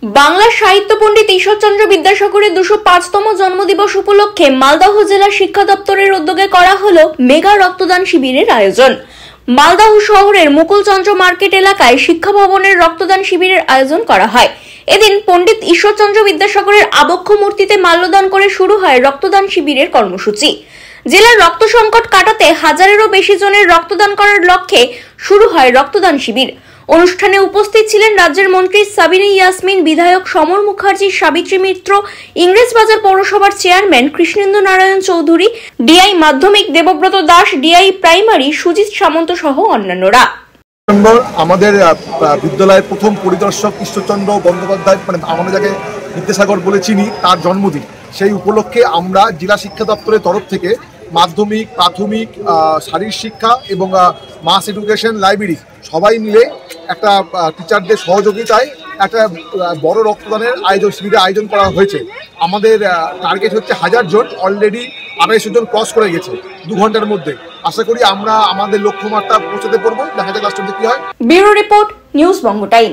বাংলা সাহিত্য পণ্ডিত ঈশ্বরচন্দ্র বিদ্যাসাগরের 205তম জন্মদিবস উপলক্ষে মালদহ জেলা শিক্ষা দপ্তরের উদ্যোগে করা হলো মেগা রক্তদান শিবিরের আয়োজন। মালদহ শহরের মুকুলচন্দ্র মার্কেট এলাকায় শিক্ষা ভবনের রক্তদান শিবিরের আয়োজন করা হয়। এদিন পণ্ডিত ঈশ্বরচন্দ্র বিদ্যাসাগরের আবক্ষ মূর্তিতে মাল্যদান করে শুরু হয় রক্তদান শিবিরের কর্মসূচি। জেলার রক্ত সংকট কাটাতে হাজারেরও বেশি জনের রক্তদান করার লক্ষ্যে শুরু হয় রক্তদান শিবির। অনুষ্ঠানে উপস্থিত ছিলেন রাজ্যের মন্ত্রী সাবিনা ইয়াসমিন, বিধায়ক সমর মুখার্জি, সাবিত্রী মিত্র, ইংরেজবাজার পৌরসভার চেয়ারম্যান কৃষ্ণেন্দু নারায়ণ চৌধুরী, ডিআই মাধ্যমিক দেবব্রত দাস, ডিআই প্রাইমারি সুজিত সামন্ত সহ অন্যান্যরা। আমাদের বিদ্যালয়ের প্রথম পরিদর্শক ঈশ্বরচন্দ্র বন্দ্যোপাধ্যায়, আমরা যাকে বিদ্যাসাগর বলে চিনি, তার জন্মদিন। সেই উপলক্ষে আমরা জেলা শিক্ষা দপ্তরের তরফ থেকে মাধ্যমিক, প্রাথমিক, শারীরিক শিক্ষা এবং মাস এডুকেশন, লাইব্রেরি সবাই মিলে একটা টিচারদের সহযোগিতায় একটা বড় রক্তদানের শিবিরের আয়োজন করা হয়েছে। আমাদের টার্গেট হচ্ছে 1000 জন, অলরেডি 250 জন ক্রস করে গেছে 2 ঘন্টার মধ্যে। আশা করি আমরা আমাদের লক্ষ্যমাত্রা পৌঁছাতে পারবো। দেখা যাক লাস্ট অবধি কি হয়। ব্যুরো রিপোর্ট, নিউজ বঙ্গ টাইম।